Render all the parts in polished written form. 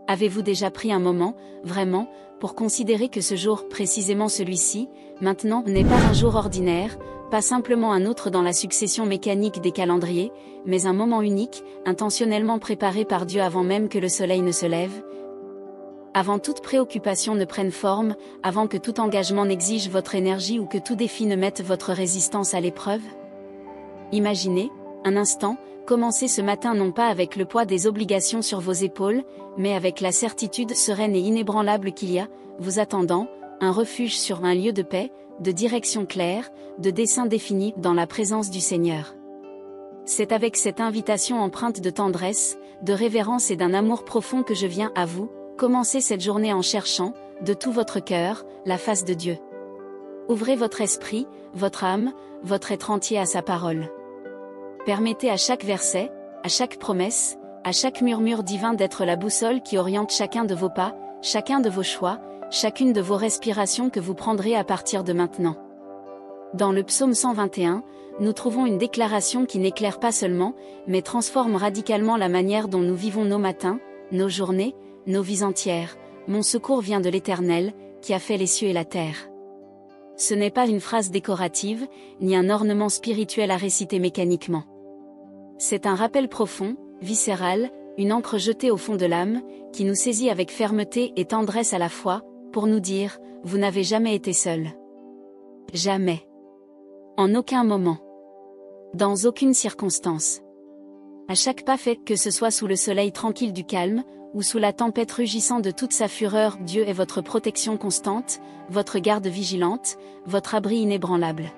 Avez-vous déjà pris un moment, vraiment, pour considérer que ce jour, précisément celui-ci, maintenant, n'est pas un jour ordinaire, pas simplement un autre dans la succession mécanique des calendriers, mais un moment unique, intentionnellement préparé par Dieu avant même que le soleil ne se lève? Avant toute préoccupation ne prenne forme, avant que tout engagement n'exige votre énergie ou que tout défi ne mette votre résistance à l'épreuve? Imaginez, un instant, commencez ce matin non pas avec le poids des obligations sur vos épaules, mais avec la certitude sereine et inébranlable qu'il y a, vous attendant, un refuge sur un lieu de paix, de direction claire, de dessein défini dans la présence du Seigneur. C'est avec cette invitation empreinte de tendresse, de révérence et d'un amour profond que je viens à vous, commencer cette journée en cherchant, de tout votre cœur, la face de Dieu. Ouvrez votre esprit, votre âme, votre être entier à sa parole. Permettez à chaque verset, à chaque promesse, à chaque murmure divin d'être la boussole qui oriente chacun de vos pas, chacun de vos choix, chacune de vos respirations que vous prendrez à partir de maintenant. Dans le psaume 121, nous trouvons une déclaration qui n'éclaire pas seulement, mais transforme radicalement la manière dont nous vivons nos matins, nos journées, nos vies entières. Mon secours vient de l'Éternel, qui a fait les cieux et la terre. Ce n'est pas une phrase décorative, ni un ornement spirituel à réciter mécaniquement. C'est un rappel profond, viscéral, une encre jetée au fond de l'âme, qui nous saisit avec fermeté et tendresse à la fois, pour nous dire, vous n'avez jamais été seul. Jamais. En aucun moment. Dans aucune circonstance. À chaque pas fait, que ce soit sous le soleil tranquille du calme, ou sous la tempête rugissant de toute sa fureur, Dieu est votre protection constante, votre garde vigilante, votre abri inébranlable.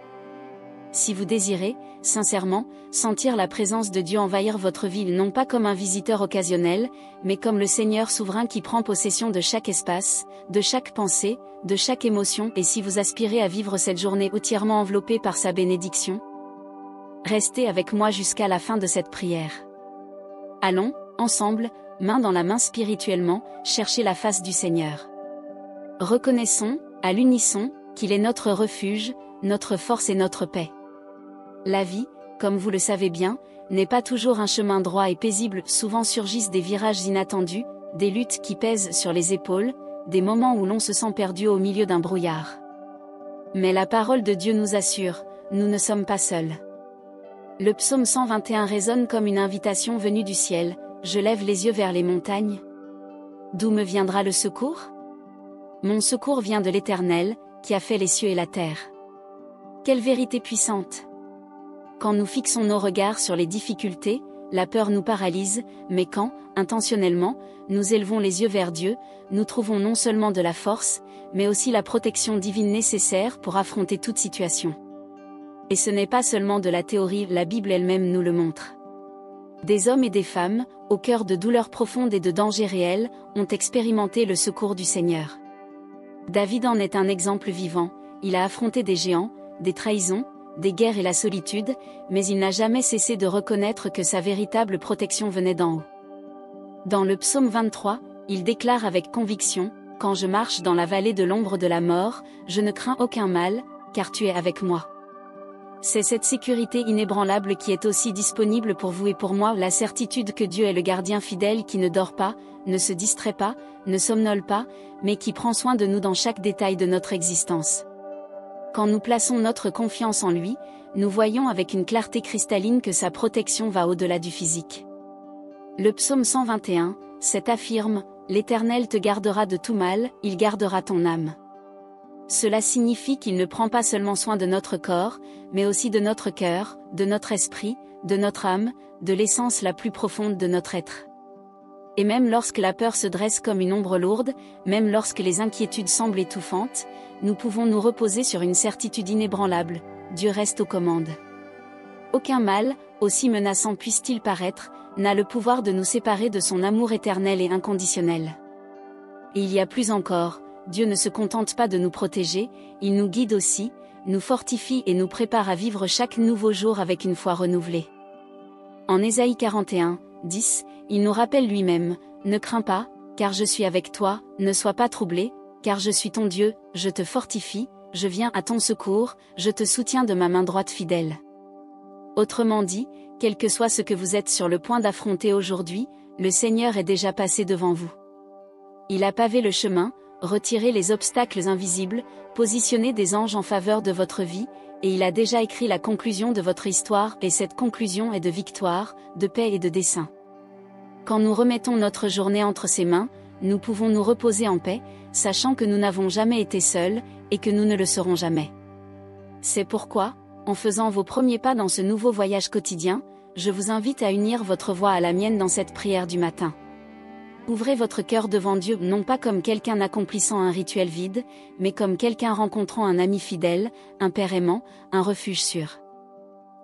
Si vous désirez, sincèrement, sentir la présence de Dieu envahir votre vie non pas comme un visiteur occasionnel, mais comme le Seigneur souverain qui prend possession de chaque espace, de chaque pensée, de chaque émotion, et si vous aspirez à vivre cette journée entièrement enveloppée par sa bénédiction, restez avec moi jusqu'à la fin de cette prière. Allons, ensemble, main dans la main spirituellement, chercher la face du Seigneur. Reconnaissons, à l'unisson, qu'il est notre refuge, notre force et notre paix. La vie, comme vous le savez bien, n'est pas toujours un chemin droit et paisible, souvent surgissent des virages inattendus, des luttes qui pèsent sur les épaules, des moments où l'on se sent perdu au milieu d'un brouillard. Mais la parole de Dieu nous assure, nous ne sommes pas seuls. Le psaume 121 résonne comme une invitation venue du ciel, je lève les yeux vers les montagnes. D'où me viendra le secours? Mon secours vient de l'Éternel, qui a fait les cieux et la terre. Quelle vérité puissante! Quand nous fixons nos regards sur les difficultés, la peur nous paralyse, mais quand, intentionnellement, nous élevons les yeux vers Dieu, nous trouvons non seulement de la force, mais aussi la protection divine nécessaire pour affronter toute situation. Et ce n'est pas seulement de la théorie, la Bible elle-même nous le montre. Des hommes et des femmes, au cœur de douleurs profondes et de dangers réels, ont expérimenté le secours du Seigneur. David en est un exemple vivant, il a affronté des géants, des trahisons, des guerres et la solitude, mais il n'a jamais cessé de reconnaître que sa véritable protection venait d'en haut. Dans le psaume 23, il déclare avec conviction, « Quand je marche dans la vallée de l'ombre de la mort, je ne crains aucun mal, car tu es avec moi. » C'est cette sécurité inébranlable qui est aussi disponible pour vous et pour moi, la certitude que Dieu est le gardien fidèle qui ne dort pas, ne se distrait pas, ne somnole pas, mais qui prend soin de nous dans chaque détail de notre existence. Quand nous plaçons notre confiance en lui, nous voyons avec une clarté cristalline que sa protection va au-delà du physique. Le psaume 121, cet affirme, « L'Éternel te gardera de tout mal, il gardera ton âme ». Cela signifie qu'il ne prend pas seulement soin de notre corps, mais aussi de notre cœur, de notre esprit, de notre âme, de l'essence la plus profonde de notre être. Et même lorsque la peur se dresse comme une ombre lourde, même lorsque les inquiétudes semblent étouffantes, nous pouvons nous reposer sur une certitude inébranlable, Dieu reste aux commandes. Aucun mal, aussi menaçant puisse-t-il paraître, n'a le pouvoir de nous séparer de son amour éternel et inconditionnel. Et il y a plus encore, Dieu ne se contente pas de nous protéger, il nous guide aussi, nous fortifie et nous prépare à vivre chaque nouveau jour avec une foi renouvelée. En Ésaïe 41, 10, il nous rappelle lui-même, « Ne crains pas, car je suis avec toi, ne sois pas troublé, car je suis ton Dieu, je te fortifie, je viens à ton secours, je te soutiens de ma main droite fidèle. » Autrement dit, quel que soit ce que vous êtes sur le point d'affronter aujourd'hui, le Seigneur est déjà passé devant vous. Il a pavé le chemin, retiré les obstacles invisibles, positionné des anges en faveur de votre vie, et il a déjà écrit la conclusion de votre histoire, et cette conclusion est de victoire, de paix et de dessein. Quand nous remettons notre journée entre ses mains, nous pouvons nous reposer en paix, sachant que nous n'avons jamais été seuls, et que nous ne le serons jamais. C'est pourquoi, en faisant vos premiers pas dans ce nouveau voyage quotidien, je vous invite à unir votre voix à la mienne dans cette prière du matin. Ouvrez votre cœur devant Dieu non pas comme quelqu'un accomplissant un rituel vide, mais comme quelqu'un rencontrant un ami fidèle, un père aimant, un refuge sûr.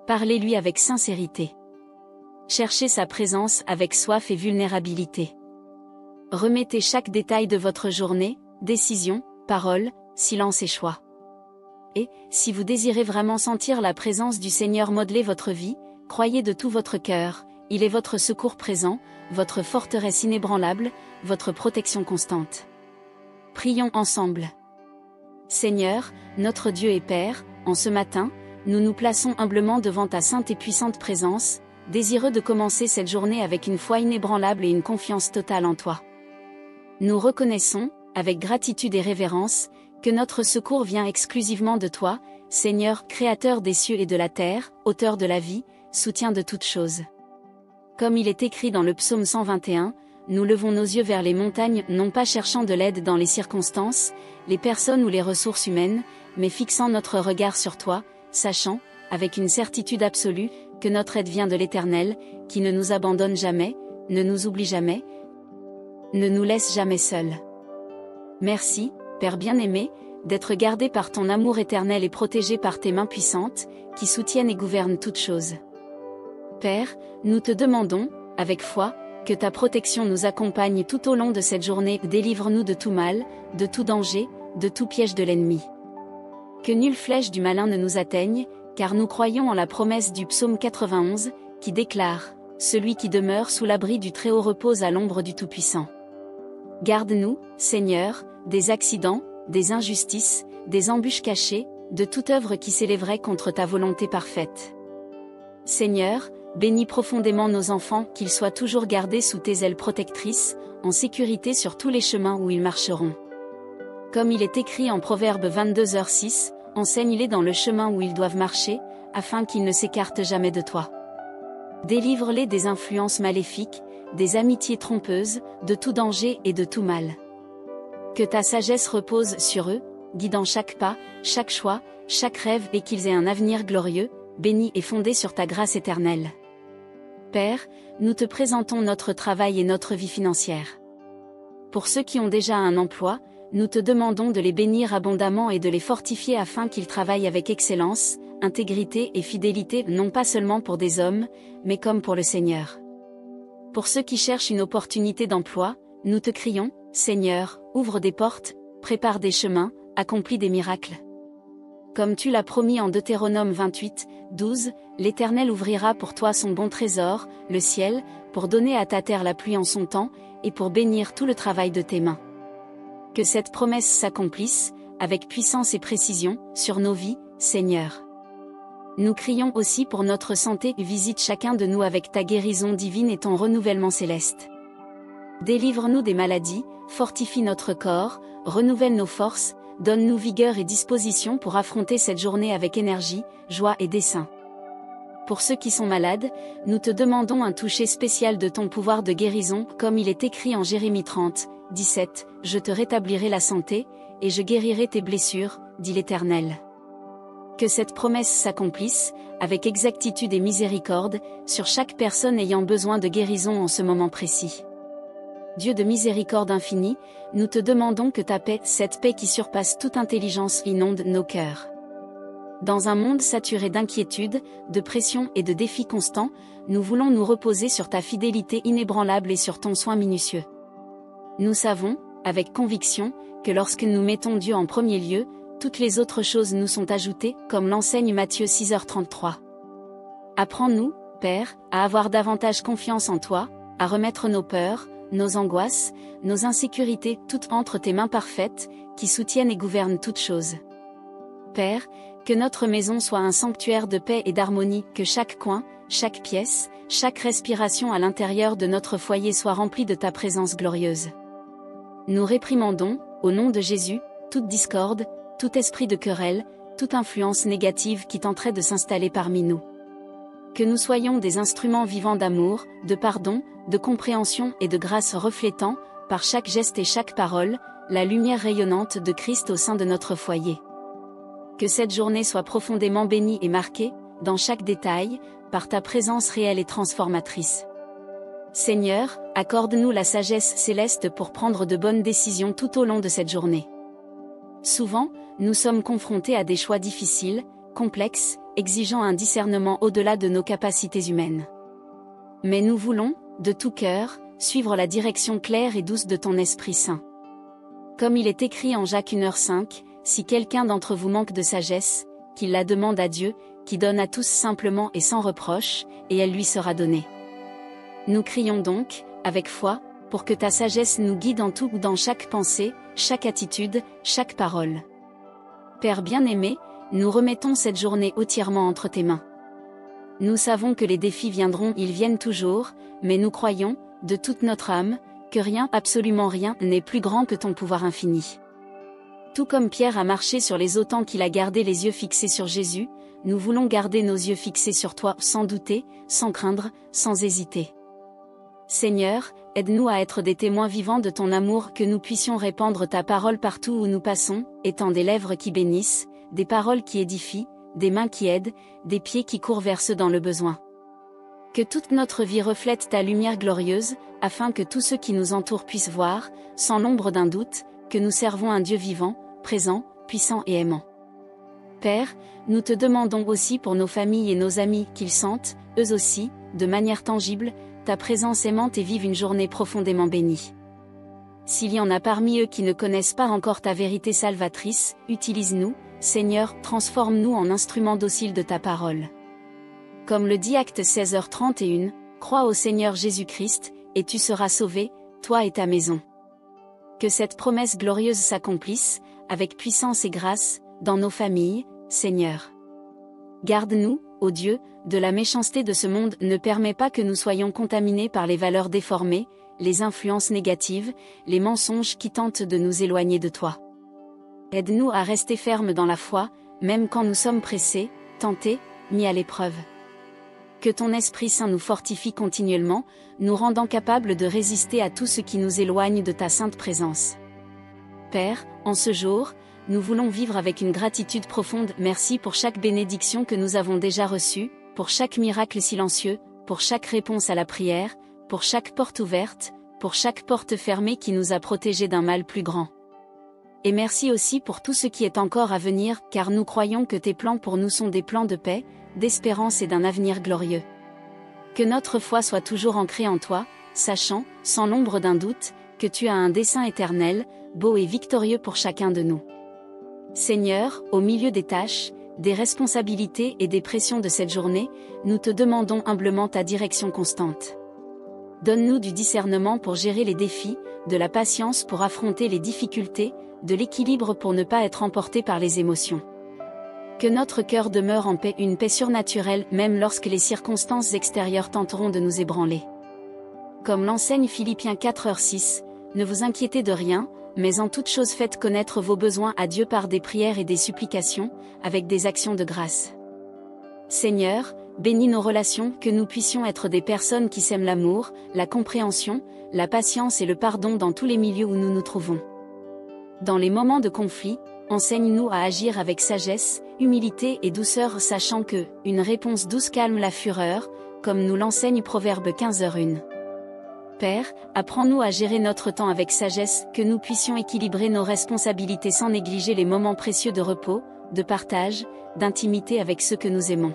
Parlez-lui avec sincérité. Cherchez sa présence avec soif et vulnérabilité. Remettez chaque détail de votre journée, décision, parole, silence et choix. Et, si vous désirez vraiment sentir la présence du Seigneur modeler votre vie, croyez de tout votre cœur, il est votre secours présent, votre forteresse inébranlable, votre protection constante. Prions ensemble. Seigneur, notre Dieu et Père, en ce matin, nous nous plaçons humblement devant ta sainte et puissante présence, désireux de commencer cette journée avec une foi inébranlable et une confiance totale en toi. Nous reconnaissons, avec gratitude et révérence, que notre secours vient exclusivement de toi, Seigneur, Créateur des cieux et de la terre, Auteur de la vie, soutien de toutes choses. Comme il est écrit dans le psaume 121, nous levons nos yeux vers les montagnes, non pas cherchant de l'aide dans les circonstances, les personnes ou les ressources humaines, mais fixant notre regard sur toi, sachant, avec une certitude absolue, que notre aide vient de l'Éternel, qui ne nous abandonne jamais, ne nous oublie jamais, ne nous laisse jamais seuls. Merci, Père bien-aimé, d'être gardé par ton amour éternel et protégé par tes mains puissantes, qui soutiennent et gouvernent toutes choses. Père, nous te demandons, avec foi, que ta protection nous accompagne tout au long de cette journée, délivre-nous de tout mal, de tout danger, de tout piège de l'ennemi. Que nulle flèche du malin ne nous atteigne, car nous croyons en la promesse du psaume 91, qui déclare « Celui qui demeure sous l'abri du Très-Haut repose à l'ombre du Tout-Puissant ». Garde-nous, Seigneur, des accidents, des injustices, des embûches cachées, de toute œuvre qui s'élèverait contre ta volonté parfaite. Seigneur, bénis profondément nos enfants, qu'ils soient toujours gardés sous tes ailes protectrices, en sécurité sur tous les chemins où ils marcheront. Comme il est écrit en Proverbe 22h6, enseigne-les dans le chemin où ils doivent marcher, afin qu'ils ne s'écartent jamais de toi. Délivre-les des influences maléfiques, des amitiés trompeuses, de tout danger et de tout mal. Que ta sagesse repose sur eux, guidant chaque pas, chaque choix, chaque rêve et qu'ils aient un avenir glorieux, béni et fondé sur ta grâce éternelle. Père, nous te présentons notre travail et notre vie financière. Pour ceux qui ont déjà un emploi, nous te demandons de les bénir abondamment et de les fortifier afin qu'ils travaillent avec excellence, intégrité et fidélité non pas seulement pour des hommes, mais comme pour le Seigneur. Pour ceux qui cherchent une opportunité d'emploi, nous te crions, Seigneur, ouvre des portes, prépare des chemins, accomplis des miracles. Comme tu l'as promis en Deutéronome 28, 12, l'Éternel ouvrira pour toi son bon trésor, le ciel, pour donner à ta terre la pluie en son temps, et pour bénir tout le travail de tes mains. Que cette promesse s'accomplisse, avec puissance et précision, sur nos vies, Seigneur. Nous crions aussi pour notre santé, visite chacun de nous avec ta guérison divine et ton renouvellement céleste. Délivre-nous des maladies, fortifie notre corps, renouvelle nos forces, donne-nous vigueur et disposition pour affronter cette journée avec énergie, joie et dessein. Pour ceux qui sont malades, nous te demandons un toucher spécial de ton pouvoir de guérison, comme il est écrit en Jérémie 30, 17, « Je te rétablirai la santé, et je guérirai tes blessures, dit l'Éternel. » Que cette promesse s'accomplisse, avec exactitude et miséricorde, sur chaque personne ayant besoin de guérison en ce moment précis. Dieu de miséricorde infinie, nous te demandons que ta paix, cette paix qui surpasse toute intelligence, inonde nos cœurs. Dans un monde saturé d'inquiétude, de pression et de défis constants, nous voulons nous reposer sur ta fidélité inébranlable et sur ton soin minutieux. Nous savons, avec conviction, que lorsque nous mettons Dieu en premier lieu, toutes les autres choses nous sont ajoutées, comme l'enseigne Matthieu 6h33. Apprends-nous, Père, à avoir davantage confiance en toi, à remettre nos peurs, nos angoisses, nos insécurités, toutes entre tes mains parfaites, qui soutiennent et gouvernent toutes choses. Père, que notre maison soit un sanctuaire de paix et d'harmonie, que chaque coin, chaque pièce, chaque respiration à l'intérieur de notre foyer soit remplie de ta présence glorieuse. Nous réprimandons, au nom de Jésus, toute discorde, tout esprit de querelle, toute influence négative qui tenterait de s'installer parmi nous. Que nous soyons des instruments vivants d'amour, de pardon, de compréhension et de grâce reflétant, par chaque geste et chaque parole, la lumière rayonnante de Christ au sein de notre foyer. Que cette journée soit profondément bénie et marquée, dans chaque détail, par ta présence réelle et transformatrice. Seigneur, accorde-nous la sagesse céleste pour prendre de bonnes décisions tout au long de cette journée. Souvent, nous sommes confrontés à des choix difficiles, complexes, exigeant un discernement au-delà de nos capacités humaines. Mais nous voulons, de tout cœur, suivre la direction claire et douce de ton Esprit Saint. Comme il est écrit en Jacques 1h5, si quelqu'un d'entre vous manque de sagesse, qu'il la demande à Dieu, qui donne à tous simplement et sans reproche, et elle lui sera donnée. Nous crions donc, avec foi, pour que ta sagesse nous guide en tout dans chaque pensée, chaque attitude, chaque parole. Père bien-aimé, nous remettons cette journée entièrement entre tes mains. Nous savons que les défis viendront, ils viennent toujours, mais nous croyons, de toute notre âme, que rien, absolument rien, n'est plus grand que ton pouvoir infini. Tout comme Pierre a marché sur les eaux tant qu'il a gardé les yeux fixés sur Jésus, nous voulons garder nos yeux fixés sur toi, sans douter, sans craindre, sans hésiter. Seigneur, aide-nous à être des témoins vivants de ton amour, que nous puissions répandre ta parole partout où nous passons, étant des lèvres qui bénissent, des paroles qui édifient, des mains qui aident, des pieds qui courent vers ceux dans le besoin. Que toute notre vie reflète ta lumière glorieuse, afin que tous ceux qui nous entourent puissent voir, sans l'ombre d'un doute, que nous servons un Dieu vivant, présent, puissant et aimant. Père, nous te demandons aussi pour nos familles et nos amis qu'ils sentent, eux aussi, de manière tangible, ta présence aimante et vivent une journée profondément bénie. S'il y en a parmi eux qui ne connaissent pas encore ta vérité salvatrice, utilise-nous, Seigneur, transforme-nous en instruments dociles de ta parole. Comme le dit Acte 16h31, crois au Seigneur Jésus-Christ, et tu seras sauvé, toi et ta maison. Que cette promesse glorieuse s'accomplisse, avec puissance et grâce, dans nos familles, Seigneur. Garde-nous, ô Dieu, de la méchanceté de ce monde, ne permets pas que nous soyons contaminés par les valeurs déformées, les influences négatives, les mensonges qui tentent de nous éloigner de toi. Aide-nous à rester fermes dans la foi, même quand nous sommes pressés, tentés, mis à l'épreuve. Que ton Esprit Saint nous fortifie continuellement, nous rendant capables de résister à tout ce qui nous éloigne de ta sainte présence. Père, en ce jour, nous voulons vivre avec une gratitude profonde. Merci pour chaque bénédiction que nous avons déjà reçue, pour chaque miracle silencieux, pour chaque réponse à la prière, pour chaque porte ouverte, pour chaque porte fermée qui nous a protégés d'un mal plus grand. Et merci aussi pour tout ce qui est encore à venir, car nous croyons que tes plans pour nous sont des plans de paix, d'espérance et d'un avenir glorieux. Que notre foi soit toujours ancrée en toi, sachant, sans l'ombre d'un doute, que tu as un dessein éternel, beau et victorieux pour chacun de nous. Seigneur, au milieu des tâches, des responsabilités et des pressions de cette journée, nous te demandons humblement ta direction constante. Donne-nous du discernement pour gérer les défis, de la patience pour affronter les difficultés, de l'équilibre pour ne pas être emporté par les émotions. Que notre cœur demeure en paix, une paix surnaturelle, même lorsque les circonstances extérieures tenteront de nous ébranler. Comme l'enseigne Philippiens 4h6, ne vous inquiétez de rien, mais en toute chose faites connaître vos besoins à Dieu par des prières et des supplications, avec des actions de grâce. Seigneur, bénis nos relations, que nous puissions être des personnes qui sèment l'amour, la compréhension, la patience et le pardon dans tous les milieux où nous nous trouvons. Dans les moments de conflit, enseigne-nous à agir avec sagesse, humilité et douceur, sachant que une réponse douce calme la fureur, comme nous l'enseigne Proverbe 15h1. Père, apprends-nous à gérer notre temps avec sagesse, que nous puissions équilibrer nos responsabilités sans négliger les moments précieux de repos, de partage, d'intimité avec ceux que nous aimons.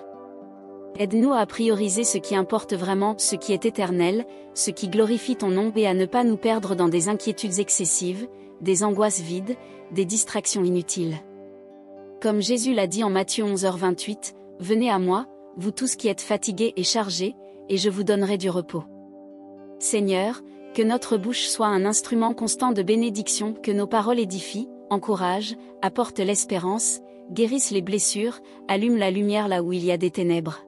Aide-nous à prioriser ce qui importe vraiment, ce qui est éternel, ce qui glorifie ton nom, et à ne pas nous perdre dans des inquiétudes excessives, des angoisses vides, des distractions inutiles. Comme Jésus l'a dit en Matthieu 11h28, « Venez à moi, vous tous qui êtes fatigués et chargés, et je vous donnerai du repos. » Seigneur, que notre bouche soit un instrument constant de bénédiction, que nos paroles édifient, encouragent, apportent l'espérance, guérissent les blessures, allument la lumière là où il y a des ténèbres.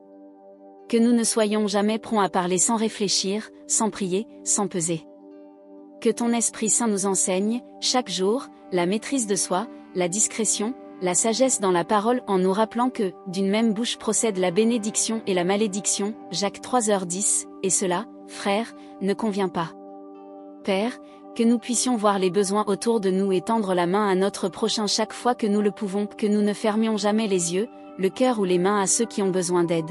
Que nous ne soyons jamais prompts à parler sans réfléchir, sans prier, sans peser. Que ton Esprit Saint nous enseigne, chaque jour, la maîtrise de soi, la discrétion, la sagesse dans la parole en nous rappelant que, d'une même bouche procèdent la bénédiction et la malédiction, Jacques 3h10, et cela, frère, ne convient pas. Père, que nous puissions voir les besoins autour de nous et tendre la main à notre prochain chaque fois que nous le pouvons, que nous ne fermions jamais les yeux, le cœur ou les mains à ceux qui ont besoin d'aide.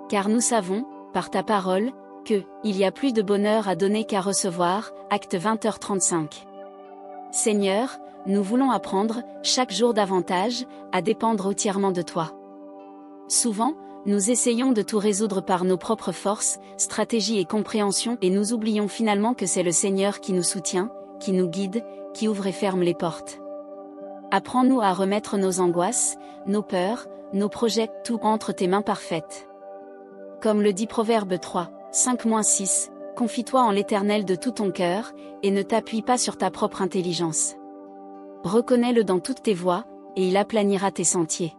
Car nous savons, par ta parole, que, il y a plus de bonheur à donner qu'à recevoir, Acte 20h35. Seigneur, nous voulons apprendre, chaque jour davantage, à dépendre entièrement de toi. Souvent, nous essayons de tout résoudre par nos propres forces, stratégies et compréhensions et nous oublions finalement que c'est le Seigneur qui nous soutient, qui nous guide, qui ouvre et ferme les portes. Apprends-nous à remettre nos angoisses, nos peurs, nos projets, tout entre tes mains parfaites. Comme le dit Proverbe 3, 5-6, confie-toi en l'Éternel de tout ton cœur, et ne t'appuie pas sur ta propre intelligence. Reconnais-le dans toutes tes voies, et il aplanira tes sentiers.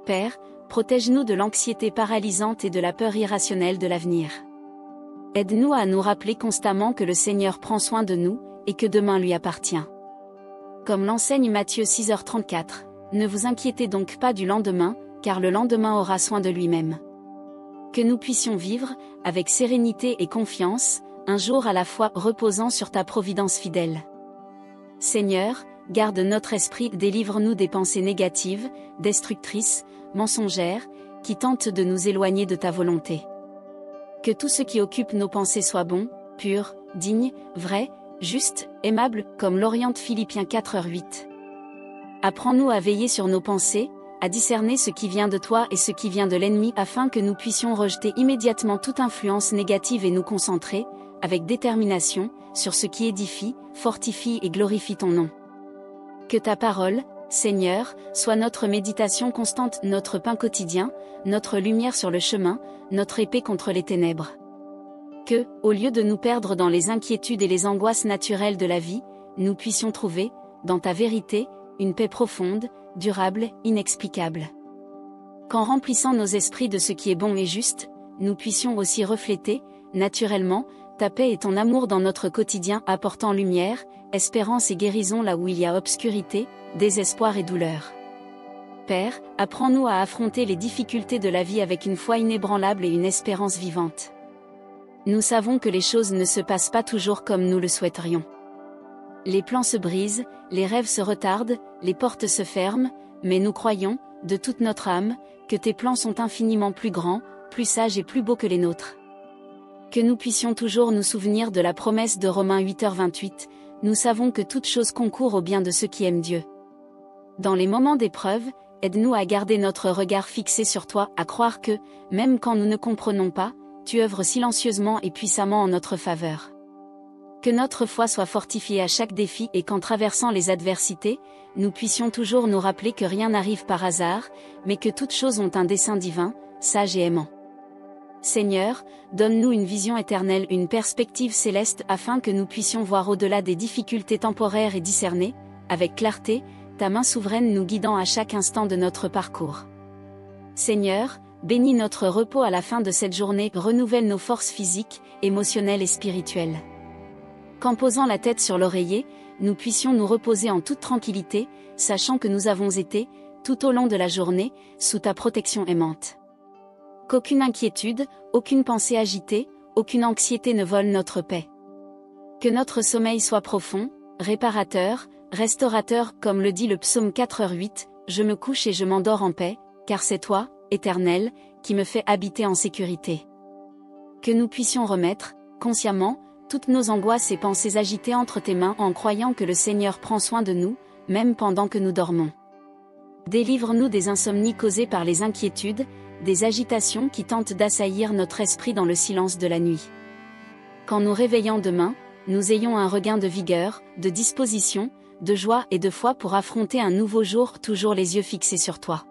Père, protège-nous de l'anxiété paralysante et de la peur irrationnelle de l'avenir. Aide-nous à nous rappeler constamment que le Seigneur prend soin de nous, et que demain lui appartient. Comme l'enseigne Matthieu 6h34, ne vous inquiétez donc pas du lendemain, car le lendemain aura soin de lui-même. Que nous puissions vivre, avec sérénité et confiance, un jour à la fois reposant sur ta providence fidèle. Seigneur, garde notre esprit, délivre-nous des pensées négatives, destructrices, mensongères, qui tentent de nous éloigner de ta volonté. Que tout ce qui occupe nos pensées soit bon, pur, digne, vrai, juste, aimable, comme l'oriente Philippiens 4h8. Apprends-nous à veiller sur nos pensées, à discerner ce qui vient de toi et ce qui vient de l'ennemi afin que nous puissions rejeter immédiatement toute influence négative et nous concentrer, avec détermination, sur ce qui édifie, fortifie et glorifie ton nom. Que ta parole, Seigneur, soit notre méditation constante, notre pain quotidien, notre lumière sur le chemin, notre épée contre les ténèbres. Que, au lieu de nous perdre dans les inquiétudes et les angoisses naturelles de la vie, nous puissions trouver, dans ta vérité, une paix profonde, durable, inexplicable. Qu'en remplissant nos esprits de ce qui est bon et juste, nous puissions aussi refléter, naturellement, ta paix et ton amour dans notre quotidien, apportant lumière, espérance et guérison là où il y a obscurité, désespoir et douleur. Père, apprends-nous à affronter les difficultés de la vie avec une foi inébranlable et une espérance vivante. Nous savons que les choses ne se passent pas toujours comme nous le souhaiterions. Les plans se brisent, les rêves se retardent, les portes se ferment, mais nous croyons, de toute notre âme, que tes plans sont infiniment plus grands, plus sages et plus beaux que les nôtres. Que nous puissions toujours nous souvenir de la promesse de Romains 8h28, nous savons que toute chose concourt au bien de ceux qui aiment Dieu. Dans les moments d'épreuve, aide-nous à garder notre regard fixé sur toi, à croire que, même quand nous ne comprenons pas, tu œuvres silencieusement et puissamment en notre faveur. Que notre foi soit fortifiée à chaque défi et qu'en traversant les adversités, nous puissions toujours nous rappeler que rien n'arrive par hasard, mais que toutes choses ont un dessein divin, sage et aimant. Seigneur, donne-nous une vision éternelle, une perspective céleste afin que nous puissions voir au-delà des difficultés temporaires et discerner, avec clarté, ta main souveraine nous guidant à chaque instant de notre parcours. Seigneur, bénis notre repos à la fin de cette journée, renouvelle nos forces physiques, émotionnelles et spirituelles. Qu'en posant la tête sur l'oreiller, nous puissions nous reposer en toute tranquillité, sachant que nous avons été, tout au long de la journée, sous ta protection aimante. Qu'aucune inquiétude, aucune pensée agitée, aucune anxiété ne vole notre paix. Que notre sommeil soit profond, réparateur, restaurateur, comme le dit le psaume 4h8, je me couche et je m'endors en paix, car c'est toi, Éternel, qui me fais habiter en sécurité. Que nous puissions remettre, consciemment, toutes nos angoisses et pensées agitées entre tes mains en croyant que le Seigneur prend soin de nous, même pendant que nous dormons. Délivre-nous des insomnies causées par les inquiétudes, des agitations qui tentent d'assaillir notre esprit dans le silence de la nuit. Qu'en nous réveillant demain, nous ayons un regain de vigueur, de disposition, de joie et de foi pour affronter un nouveau jour, toujours les yeux fixés sur toi.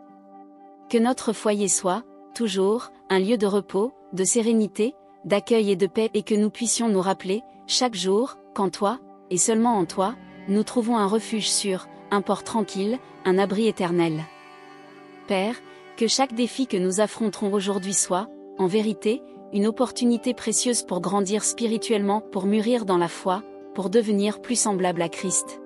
Que notre foyer soit, toujours, un lieu de repos, de sérénité, d'accueil et de paix et que nous puissions nous rappeler, chaque jour, qu'en toi, et seulement en toi, nous trouvons un refuge sûr, un port tranquille, un abri éternel. Père, que chaque défi que nous affronterons aujourd'hui soit, en vérité, une opportunité précieuse pour grandir spirituellement, pour mûrir dans la foi, pour devenir plus semblable à Christ.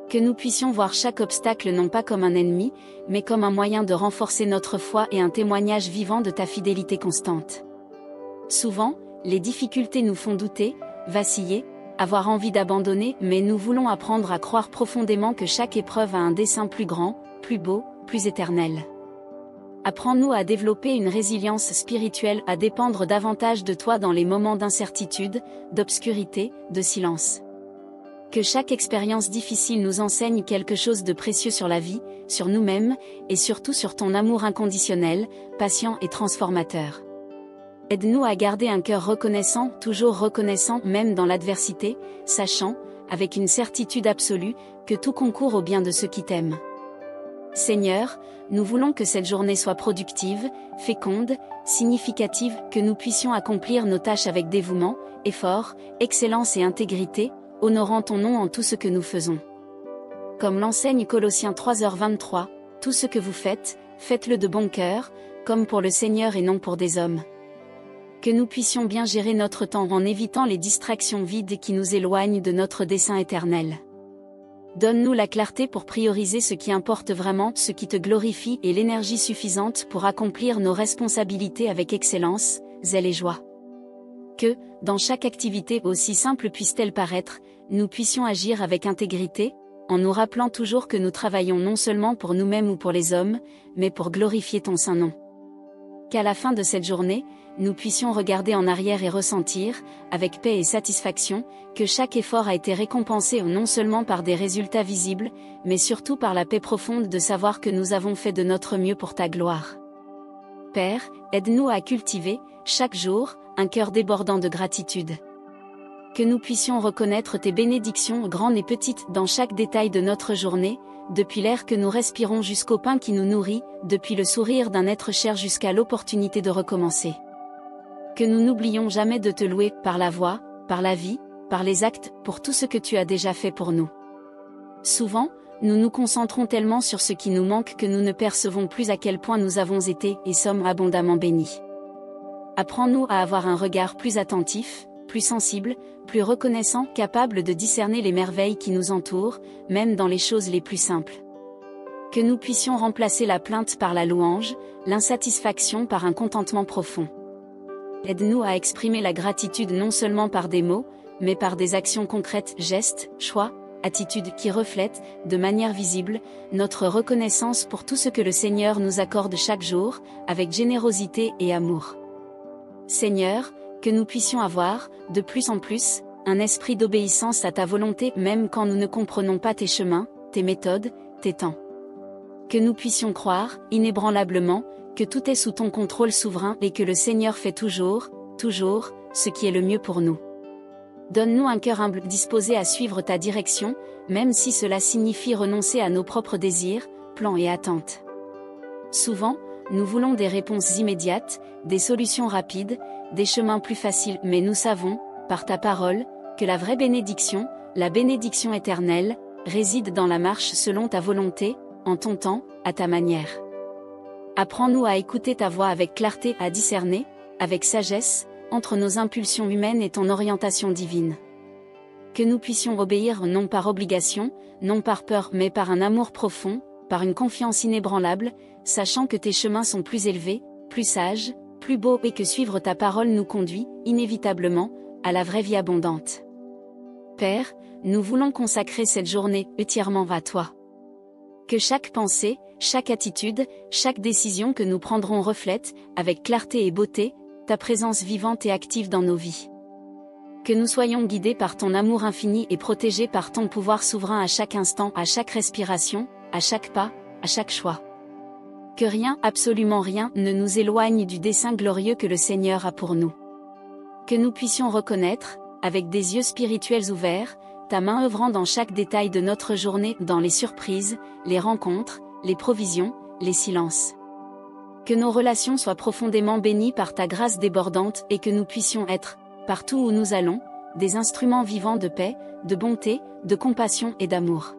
Que nous puissions voir chaque obstacle non pas comme un ennemi, mais comme un moyen de renforcer notre foi et un témoignage vivant de ta fidélité constante. Souvent, les difficultés nous font douter, vaciller, avoir envie d'abandonner, mais nous voulons apprendre à croire profondément que chaque épreuve a un dessein plus grand, plus beau, plus éternel. Apprends-nous à développer une résilience spirituelle, à dépendre davantage de toi dans les moments d'incertitude, d'obscurité, de silence. Que chaque expérience difficile nous enseigne quelque chose de précieux sur la vie, sur nous-mêmes, et surtout sur ton amour inconditionnel, patient et transformateur. Aide-nous à garder un cœur reconnaissant, toujours reconnaissant même dans l'adversité, sachant, avec une certitude absolue, que tout concourt au bien de ceux qui t'aiment. Seigneur, nous voulons que cette journée soit productive, féconde, significative, que nous puissions accomplir nos tâches avec dévouement, effort, excellence et intégrité, honorant ton nom en tout ce que nous faisons. Comme l'enseigne Colossiens 3h23, tout ce que vous faites, faites-le de bon cœur, comme pour le Seigneur et non pour des hommes. Que nous puissions bien gérer notre temps en évitant les distractions vides qui nous éloignent de notre dessein éternel. Donne-nous la clarté pour prioriser ce qui importe vraiment, ce qui te glorifie et l'énergie suffisante pour accomplir nos responsabilités avec excellence, zèle et joie. Que, dans chaque activité aussi simple puisse-t-elle paraître, nous puissions agir avec intégrité, en nous rappelant toujours que nous travaillons non seulement pour nous-mêmes ou pour les hommes, mais pour glorifier ton saint nom. Qu'à la fin de cette journée, nous puissions regarder en arrière et ressentir, avec paix et satisfaction, que chaque effort a été récompensé non seulement par des résultats visibles, mais surtout par la paix profonde de savoir que nous avons fait de notre mieux pour ta gloire. Père, aide-nous à cultiver, chaque jour, un cœur débordant de gratitude. Que nous puissions reconnaître tes bénédictions grandes et petites dans chaque détail de notre journée, depuis l'air que nous respirons jusqu'au pain qui nous nourrit, depuis le sourire d'un être cher jusqu'à l'opportunité de recommencer. Que nous n'oublions jamais de te louer, par la voix, par la vie, par les actes, pour tout ce que tu as déjà fait pour nous. Souvent, nous nous concentrons tellement sur ce qui nous manque que nous ne percevons plus à quel point nous avons été et sommes abondamment bénis. Apprends-nous à avoir un regard plus attentif, plus sensible, plus reconnaissant, capable de discerner les merveilles qui nous entourent, même dans les choses les plus simples. Que nous puissions remplacer la plainte par la louange, l'insatisfaction par un contentement profond. Aide-nous à exprimer la gratitude non seulement par des mots, mais par des actions concrètes, gestes, choix, attitudes qui reflètent, de manière visible, notre reconnaissance pour tout ce que le Seigneur nous accorde chaque jour, avec générosité et amour. Seigneur, que nous puissions avoir, de plus en plus, un esprit d'obéissance à ta volonté même quand nous ne comprenons pas tes chemins, tes méthodes, tes temps. Que nous puissions croire, inébranlablement, que tout est sous ton contrôle souverain et que le Seigneur fait toujours, toujours, ce qui est le mieux pour nous. Donne-nous un cœur humble disposé à suivre ta direction, même si cela signifie renoncer à nos propres désirs, plans et attentes. Souvent, nous voulons des réponses immédiates, des solutions rapides, des chemins plus faciles, mais nous savons, par ta parole, que la vraie bénédiction, la bénédiction éternelle, réside dans la marche selon ta volonté, en ton temps, à ta manière. Apprends-nous à écouter ta voix avec clarté, à discerner, avec sagesse, entre nos impulsions humaines et ton orientation divine. Que nous puissions obéir non par obligation, non par peur, mais par un amour profond, par une confiance inébranlable, sachant que tes chemins sont plus élevés, plus sages, plus beaux et que suivre ta parole nous conduit, inévitablement, à la vraie vie abondante. Père, nous voulons consacrer cette journée entièrement à toi. Que chaque pensée, chaque attitude, chaque décision que nous prendrons reflète, avec clarté et beauté, ta présence vivante et active dans nos vies. Que nous soyons guidés par ton amour infini et protégés par ton pouvoir souverain à chaque instant, à chaque respiration, à chaque pas, à chaque choix. Que rien, absolument rien, ne nous éloigne du dessein glorieux que le Seigneur a pour nous. Que nous puissions reconnaître, avec des yeux spirituels ouverts, ta main œuvrant dans chaque détail de notre journée, dans les surprises, les rencontres, les provisions, les silences. Que nos relations soient profondément bénies par ta grâce débordante et que nous puissions être, partout où nous allons, des instruments vivants de paix, de bonté, de compassion et d'amour.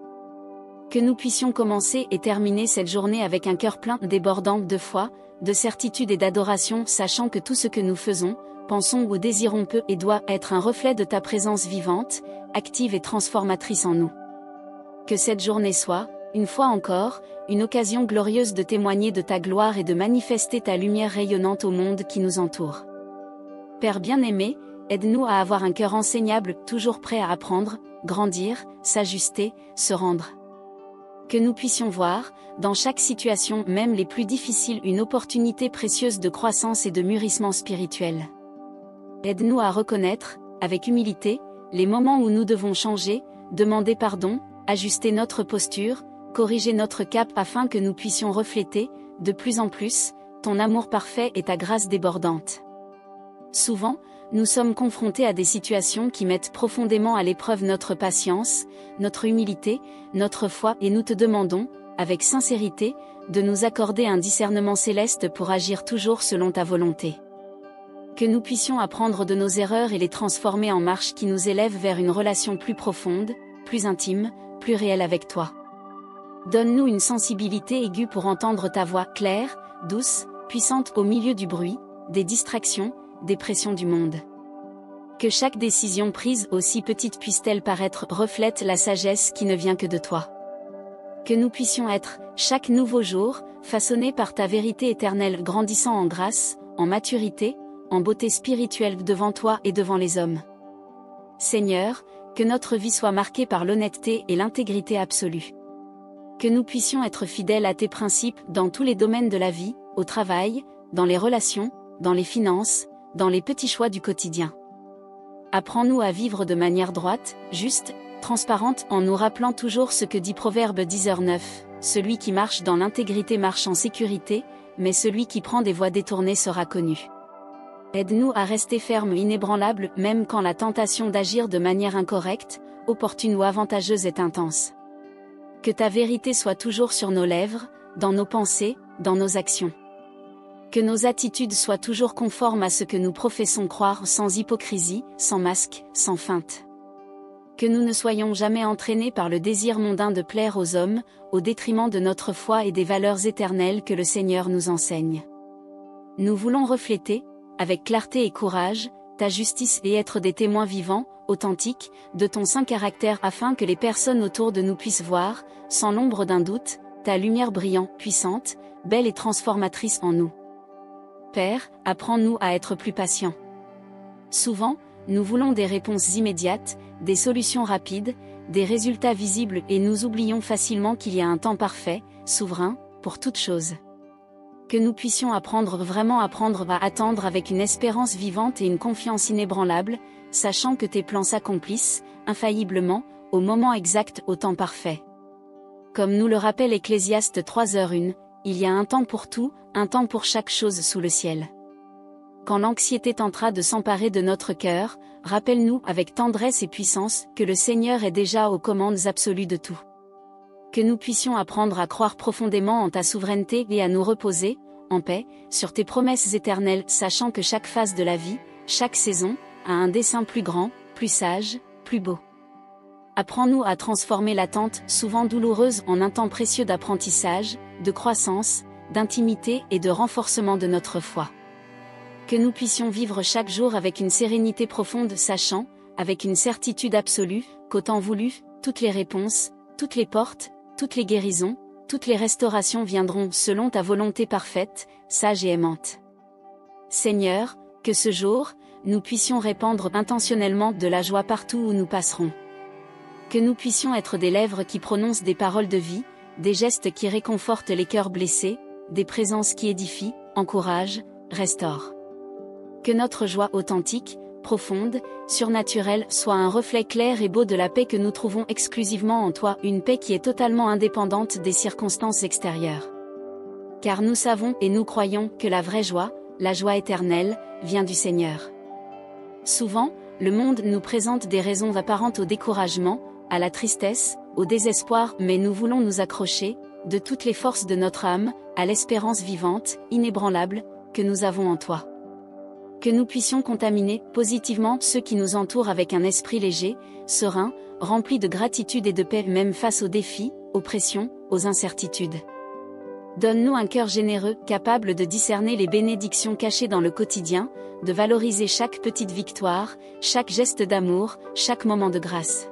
Que nous puissions commencer et terminer cette journée avec un cœur plein débordant de foi, de certitude et d'adoration, sachant que tout ce que nous faisons, pensons ou désirons peut et doit être un reflet de ta présence vivante, active et transformatrice en nous. Que cette journée soit, une fois encore, une occasion glorieuse de témoigner de ta gloire et de manifester ta lumière rayonnante au monde qui nous entoure. Père bien-aimé, aide-nous à avoir un cœur enseignable, toujours prêt à apprendre, grandir, s'ajuster, se rendre. Que nous puissions voir, dans chaque situation, même les plus difficiles, une opportunité précieuse de croissance et de mûrissement spirituel. Aide-nous à reconnaître, avec humilité, les moments où nous devons changer, demander pardon, ajuster notre posture, corriger notre cap afin que nous puissions refléter, de plus en plus, ton amour parfait et ta grâce débordante. Souvent, nous sommes confrontés à des situations qui mettent profondément à l'épreuve notre patience, notre humilité, notre foi et nous te demandons, avec sincérité, de nous accorder un discernement céleste pour agir toujours selon ta volonté. Que nous puissions apprendre de nos erreurs et les transformer en marche qui nous élève vers une relation plus profonde, plus intime, plus réelle avec toi. Donne-nous une sensibilité aiguë pour entendre ta voix claire, douce, puissante au milieu du bruit, des distractions, des pressions du monde. Que chaque décision prise, aussi petite puisse-t-elle paraître, reflète la sagesse qui ne vient que de toi. Que nous puissions être, chaque nouveau jour, façonnés par ta vérité éternelle, grandissant en grâce, en maturité, en beauté spirituelle devant toi et devant les hommes. Seigneur, que notre vie soit marquée par l'honnêteté et l'intégrité absolue. Que nous puissions être fidèles à tes principes dans tous les domaines de la vie, au travail, dans les relations, dans les finances, dans les petits choix du quotidien. Apprends-nous à vivre de manière droite, juste, transparente, en nous rappelant toujours ce que dit Proverbe 10h9, celui qui marche dans l'intégrité marche en sécurité, mais celui qui prend des voies détournées sera connu. Aide-nous à rester fermes, inébranlables, même quand la tentation d'agir de manière incorrecte, opportune ou avantageuse est intense. Que ta vérité soit toujours sur nos lèvres, dans nos pensées, dans nos actions. Que nos attitudes soient toujours conformes à ce que nous professons croire, sans hypocrisie, sans masque, sans feinte. Que nous ne soyons jamais entraînés par le désir mondain de plaire aux hommes, au détriment de notre foi et des valeurs éternelles que le Seigneur nous enseigne. Nous voulons refléter, avec clarté et courage, ta justice et être des témoins vivants, authentiques, de ton saint caractère afin que les personnes autour de nous puissent voir, sans l'ombre d'un doute, ta lumière brillante, puissante, belle et transformatrice en nous. Père, apprends-nous à être plus patients. Souvent, nous voulons des réponses immédiates, des solutions rapides, des résultats visibles et nous oublions facilement qu'il y a un temps parfait, souverain, pour toute chose. Que nous puissions apprendre à attendre avec une espérance vivante et une confiance inébranlable, sachant que tes plans s'accomplissent, infailliblement, au moment exact, au temps parfait. Comme nous le rappelle Ecclésiaste 3h1, il y a un temps pour tout, un temps pour chaque chose sous le ciel. Quand l'anxiété tentera de s'emparer de notre cœur, rappelle-nous avec tendresse et puissance que le Seigneur est déjà aux commandes absolues de tout. Que nous puissions apprendre à croire profondément en ta souveraineté et à nous reposer, en paix, sur tes promesses éternelles, sachant que chaque phase de la vie, chaque saison, a un dessein plus grand, plus sage, plus beau. Apprends-nous à transformer l'attente, souvent douloureuse, en un temps précieux d'apprentissage, de croissance, d'intimité et de renforcement de notre foi. Que nous puissions vivre chaque jour avec une sérénité profonde, sachant, avec une certitude absolue, qu'au temps voulu, toutes les réponses, toutes les portes, toutes les guérisons, toutes les restaurations viendront selon ta volonté parfaite, sage et aimante. Seigneur, que ce jour, nous puissions répandre intentionnellement de la joie partout où nous passerons. Que nous puissions être des lèvres qui prononcent des paroles de vie, des gestes qui réconfortent les cœurs blessés, des présences qui édifient, encouragent, restaurent. Que notre joie authentique, profonde, surnaturelle, soit un reflet clair et beau de la paix que nous trouvons exclusivement en toi, une paix qui est totalement indépendante des circonstances extérieures. Car nous savons et nous croyons que la vraie joie, la joie éternelle, vient du Seigneur. Souvent, le monde nous présente des raisons apparentes au découragement, à la tristesse, au désespoir, mais nous voulons nous accrocher, de toutes les forces de notre âme, à l'espérance vivante, inébranlable, que nous avons en toi. Que nous puissions contaminer positivement ceux qui nous entourent avec un esprit léger, serein, rempli de gratitude et de paix même face aux défis, aux pressions, aux incertitudes. Donne-nous un cœur généreux, capable de discerner les bénédictions cachées dans le quotidien, de valoriser chaque petite victoire, chaque geste d'amour, chaque moment de grâce.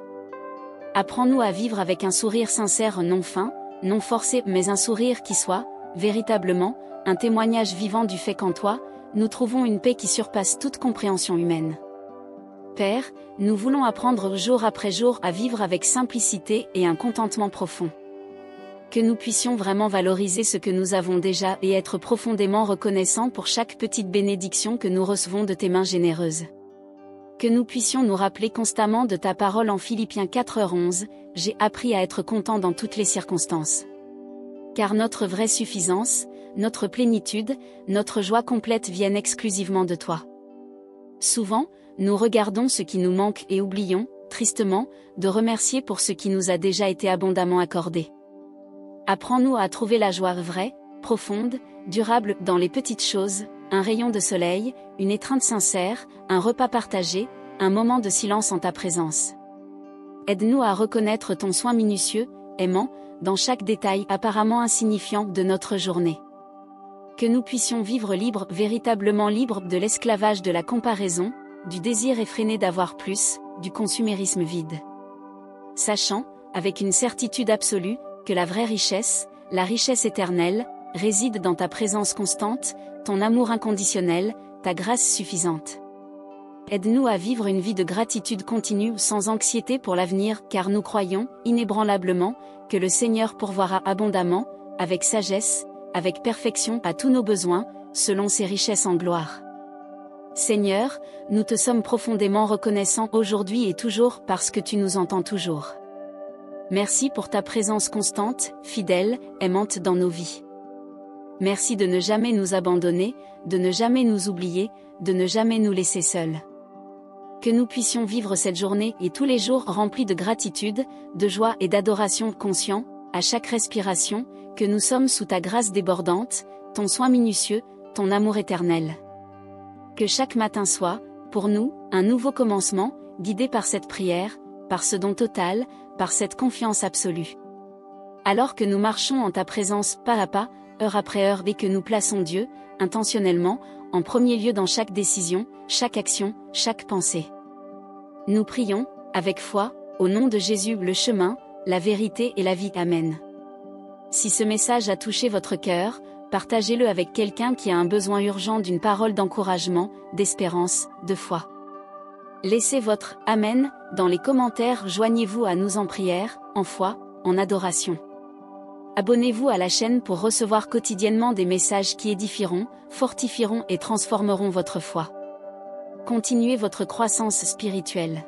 Apprends-nous à vivre avec un sourire sincère non feint, non forcé, mais un sourire qui soit, véritablement, un témoignage vivant du fait qu'en toi, nous trouvons une paix qui surpasse toute compréhension humaine. Père, nous voulons apprendre jour après jour à vivre avec simplicité et un contentement profond. Que nous puissions vraiment valoriser ce que nous avons déjà et être profondément reconnaissants pour chaque petite bénédiction que nous recevons de tes mains généreuses. Que nous puissions nous rappeler constamment de ta parole en Philippiens 4h11, « J'ai appris à être content dans toutes les circonstances. » Car notre vraie suffisance, notre plénitude, notre joie complète viennent exclusivement de toi. Souvent, nous regardons ce qui nous manque et oublions, tristement, de remercier pour ce qui nous a déjà été abondamment accordé. Apprends-nous à trouver la joie vraie, profonde, durable dans les petites choses, un rayon de soleil, une étreinte sincère, un repas partagé, un moment de silence en ta présence. Aide-nous à reconnaître ton soin minutieux, aimant, dans chaque détail apparemment insignifiant de notre journée. Que nous puissions vivre libres, véritablement libres de l'esclavage de la comparaison, du désir effréné d'avoir plus, du consumérisme vide. Sachant, avec une certitude absolue, que la vraie richesse, la richesse éternelle, réside dans ta présence constante, ton amour inconditionnel, ta grâce suffisante. Aide-nous à vivre une vie de gratitude continue sans anxiété pour l'avenir, car nous croyons, inébranlablement, que le Seigneur pourvoira abondamment, avec sagesse, avec perfection à tous nos besoins, selon ses richesses en gloire. Seigneur, nous te sommes profondément reconnaissants aujourd'hui et toujours parce que tu nous entends toujours. Merci pour ta présence constante, fidèle, aimante dans nos vies. Merci de ne jamais nous abandonner, de ne jamais nous oublier, de ne jamais nous laisser seuls. Que nous puissions vivre cette journée et tous les jours remplis de gratitude, de joie et d'adoration conscients, à chaque respiration, que nous sommes sous ta grâce débordante, ton soin minutieux, ton amour éternel. Que chaque matin soit, pour nous, un nouveau commencement, guidé par cette prière, par ce don total, par cette confiance absolue. Alors que nous marchons en ta présence pas à pas, heure après heure et que nous plaçons Dieu, intentionnellement, en premier lieu dans chaque décision, chaque action, chaque pensée. Nous prions, avec foi, au nom de Jésus le chemin, la vérité et la vie. Amen. Si ce message a touché votre cœur, partagez-le avec quelqu'un qui a un besoin urgent d'une parole d'encouragement, d'espérance, de foi. Laissez votre « Amen » dans les commentaires, joignez-vous à nous en prière, en foi, en adoration. Abonnez-vous à la chaîne pour recevoir quotidiennement des messages qui édifieront, fortifieront et transformeront votre foi. Continuez votre croissance spirituelle.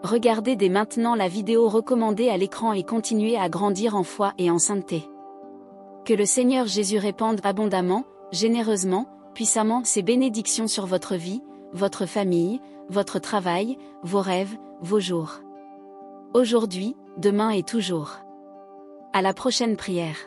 Regardez dès maintenant la vidéo recommandée à l'écran et continuez à grandir en foi et en sainteté. Que le Seigneur Jésus répande abondamment, généreusement, puissamment ses bénédictions sur votre vie, votre famille, votre travail, vos rêves, vos jours. Aujourd'hui, demain et toujours. À la prochaine prière.